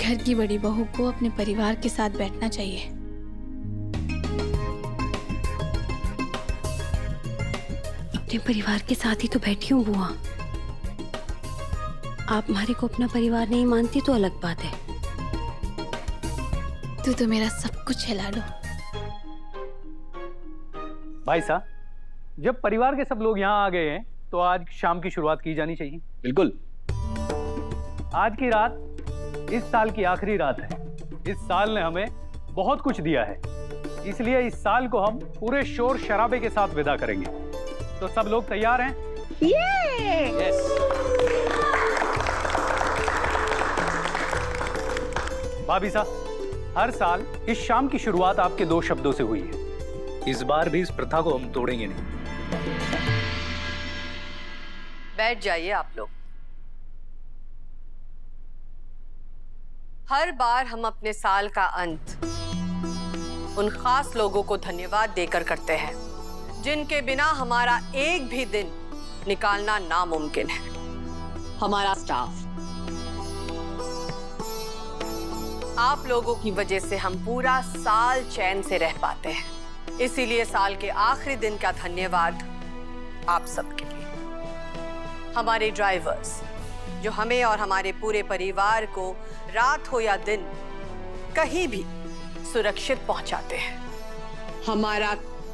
घर की बड़ी बहू को अपने परिवार के साथ बैठना चाहिए। अपने परिवार के साथ ही तो बैठी हूँ बुआ। आप हमारे को अपना परिवार नहीं मानती तो अलग बात है। तू तो मेरा सब कुछ है लाडो। भाई साहब, जब परिवार के सब लोग यहाँ आ गए हैं तो आज शाम की शुरुआत की जानी चाहिए। बिल्कुल। आज की रात इस साल की आखिरी रात है। इस साल ने हमें बहुत कुछ दिया है, इसलिए इस साल को हम पूरे शोर शराबे के साथ विदा करेंगे। तो सब लोग तैयार हैं? यस। भाभी साहब, हर साल इस शाम की शुरुआत आपके 2 शब्दों से हुई है। इस बार भी इस प्रथा को हम तोड़ेंगे नहीं। बैठ जाइए आप लोग। हर बार हम अपने साल का अंत उन खास लोगों को धन्यवाद देकर करते हैं जिनके बिना हमारा एक भी दिन निकालना नामुमकिन है। हमारा स्टाफ, आप लोगों की वजह से हम पूरा साल चैन से रह पाते हैं। इसीलिए साल के आखिरी दिन का धन्यवाद आप सबके लिए। हमारे ड्राइवर्स जो हमें और हमारे पूरे परिवार को रात हो या दिन कहीं भी सुरक्षित पहुंचाते हैं। हमारा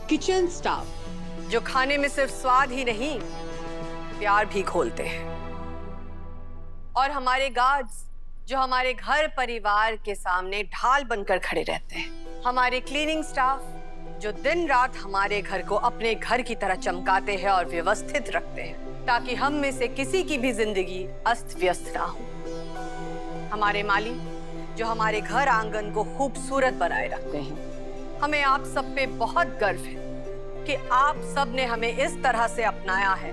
किचन स्टाफ जो खाने में सिर्फ स्वाद ही नहीं प्यार भी घोलते हैं। और हमारे गार्ड्स जो हमारे घर परिवार के सामने ढाल बनकर खड़े रहते हैं। हमारे क्लीनिंग स्टाफ जो दिन रात हमारे घर को अपने घर की तरह चमकाते हैं और व्यवस्थित रखते हैं ताकि हम में से किसी की भी जिंदगी अस्त व्यस्त ना हो। हमारे माली जो हमारे घर आंगन को खूबसूरत बनाए रखते हैं। हमें आप सब पे बहुत गर्व है कि आप सब ने हमें इस तरह से अपनाया है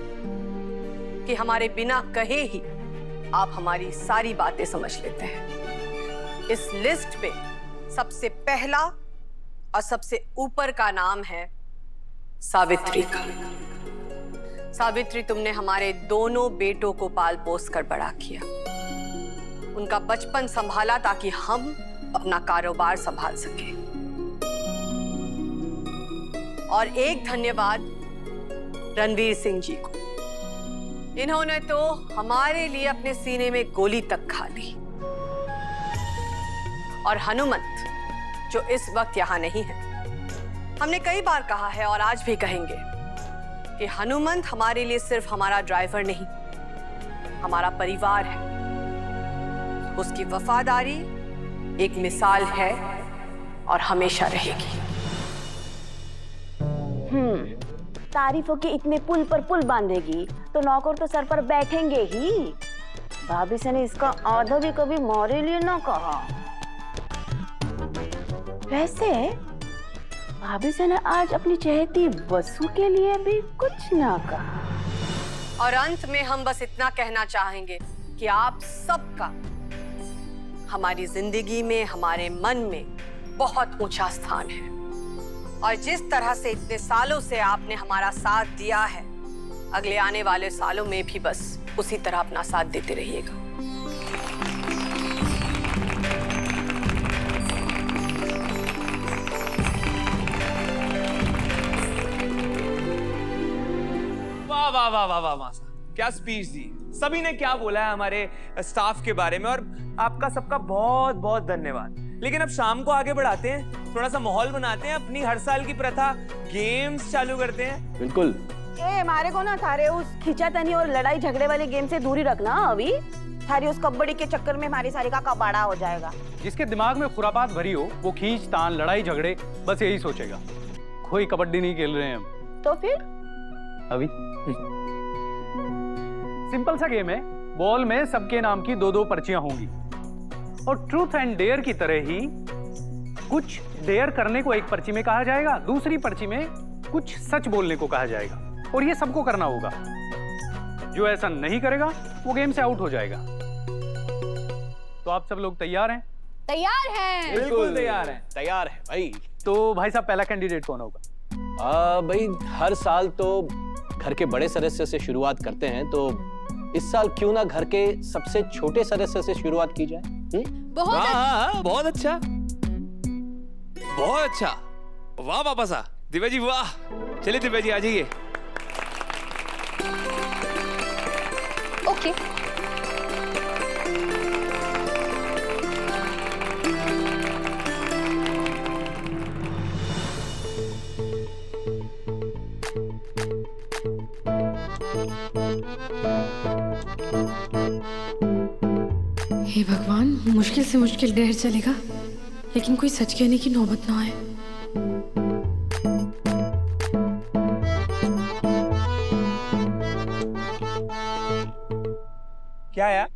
कि हमारे बिना कहे ही आप हमारी सारी बातें समझ लेते हैं। इस लिस्ट पे सबसे पहला और सबसे ऊपर का नाम है सावित्री का। सावित्री, तुमने हमारे दोनों बेटों को पाल पोस कर बड़ा किया, उनका बचपन संभाला ताकि हम अपना कारोबार संभाल सके। और एक धन्यवाद रणवीर सिंह जी को। इन्होंने तो हमारे लिए अपने सीने में गोली तक खा ली। और हनुमंत जो इस वक्त यहां नहीं है। हमने कई बार कहा है और आज भी कहेंगे कि हनुमंत हमारे लिए सिर्फ हमारा ड्राइवर नहीं, हमारा परिवार है। उसकी वफादारी एक मिसाल है और हमेशा रहेगी। तारीफों के इतने पुल पर पुल बांधेगी तो नौकर तो सर पर बैठेंगे ही। भाभी से ने इसका आधा भी कभी हमारे लिए ना कहा। वैसे भाभी से ने आज अपनी चहेती वसु के लिए भी कुछ ना कहा। और अंत में हम बस इतना कहना चाहेंगे कि आप सबका हमारी जिंदगी में, हमारे मन में बहुत ऊंचा स्थान है। और जिस तरह से इतने सालों से आपने हमारा साथ दिया है, अगले आने वाले सालों में भी बस उसी तरह अपना साथ देते रहिएगा। वाह वाह वाह वाह वाह मासा, क्या स्पीच दी। सभी ने क्या बोला है हमारे स्टाफ के बारे में, और आपका सबका बहुत बहुत धन्यवाद। लेकिन अब शाम को आगे बढ़ाते हैं, थोड़ा सा माहौल बनाते हैं, अपनी हर साल की प्रथा गेम्स चालू करते हैं। बिल्कुल। हमारे को ना थारे उस खींचातानी और लड़ाई झगड़े वाले गेम से दूरी रखना। अभी थारी उस कबड्डी के चक्कर में हमारी सारी का कबाड़ा हो जाएगा। जिसके दिमाग में खुरापात भरी हो वो खींच तान, लड़ाई झगड़े बस यही सोचेगा। कोई कबड्डी नहीं खेल रहे हैं हम। तो फिर अभी सिंपल सा गेम है। बॉल में सबके नाम की 2-2 पर्चियां होंगी और ट्रूथ एंड डेयर की तरह ही कुछ डेयर करने को एक पर्ची में कहा जाएगा, दूसरी पर्ची में कुछ सच बोलने को कहा जाएगा और ये सबको करना होगा। जो ऐसा नहीं करेगा वो गेम से आउट हो जाएगा। तो आप सब लोग तैयार हैं? तैयार है। बिल्कुल तैयार है। तैयार है भाई। तो भाई साहब, पहला कैंडिडेट कौन होगा? भाई हर साल तो घर के बड़े सदस्य से शुरुआत करते हैं, तो इस साल क्यों ना घर के सबसे छोटे सदस्य से शुरुआत की जाए। हाँ, बहुत अच्छा, बहुत अच्छा। वाह पापा सा, दिव्या जी वाह। चलिए दिव्या जी आ जाइए। ओके। हे भगवान, मुश्किल से मुश्किल डेढ़ चलेगा, लेकिन कोई सच कहने की नौबत ना आए। क्या यार?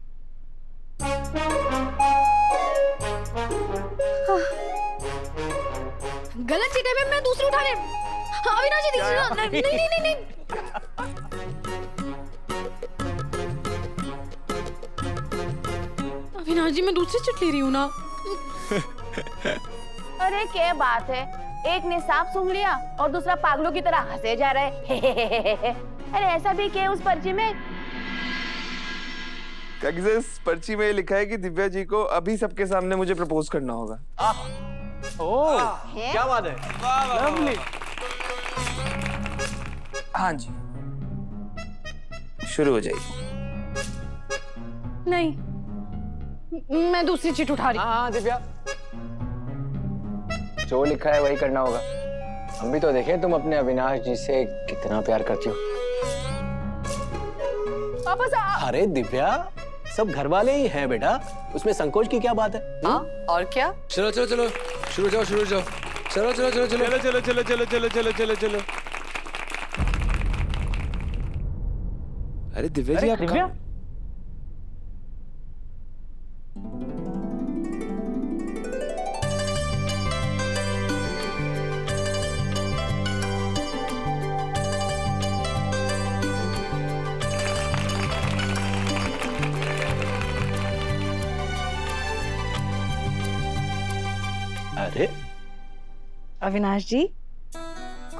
गलत सीट है, मैं दूसरी उठा ले। हाँ, अविनाश जी तीसरी। नहीं नहीं नहीं नहीं। अविनाश जी मैं दूसरी सीट ले रही हूँ ना। अरे क्या बात है, एक ने साफ सूंघ लिया और दूसरा पागलों की तरह हंसे जा रहे। अरे ऐसा भी क्या उस पर्ची में? इस पर्ची में लिखा है कि दिव्या जी को अभी सबके सामने मुझे प्रपोज करना होगा। ओह, क्या बात है। लवली। हाँ जी, शुरू हो जाइए। नहीं, मैं दूसरी सीट उठा रही। हाँ दिव्या, जो लिखा है वही करना होगा। हम भी तो देखें तुम अपने अविनाश जी से कितना प्यार करती हो। वापस आ। अरे दिव्या, सब घर वाले ही हैं बेटा, उसमें संकोच की क्या बात है? हाँ और क्या? चलो चलो चलो, शुरू जाओ शुरू जाओ। चलो चलो चलो चलो चलो चलो चलो चलो चलो चलो चलो चलो। अरे दिव्या जी, आप दिव्या, अरे अविनाश जी,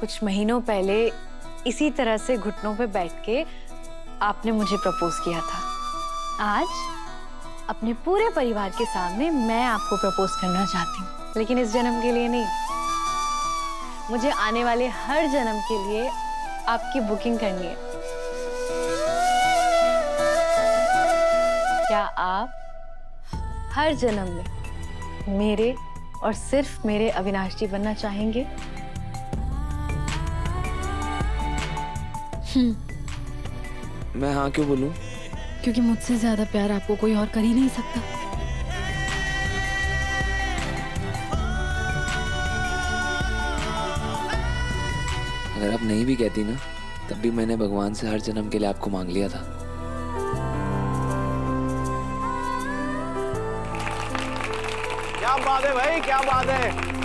कुछ महीनों पहले इसी तरह से घुटनों पे बैठ के आपने मुझे प्रपोज किया था। आज अपने पूरे परिवार के सामने मैं आपको प्रपोज करना चाहती हूँ, लेकिन इस जन्म के लिए नहीं, मुझे आने वाले हर जन्म के लिए आपकी बुकिंग करनी है। क्या आप हर जन्म में मेरे और सिर्फ मेरे अविनाश जी बनना चाहेंगे? मैं हाँ क्यों बोलूं? क्योंकि मुझसे ज्यादा प्यार आपको कोई और कर ही नहीं सकता। अगर आप नहीं भी कहती ना, तब भी मैंने भगवान से हर जन्म के लिए आपको मांग लिया था। क्या बात है भाई, क्या बात है।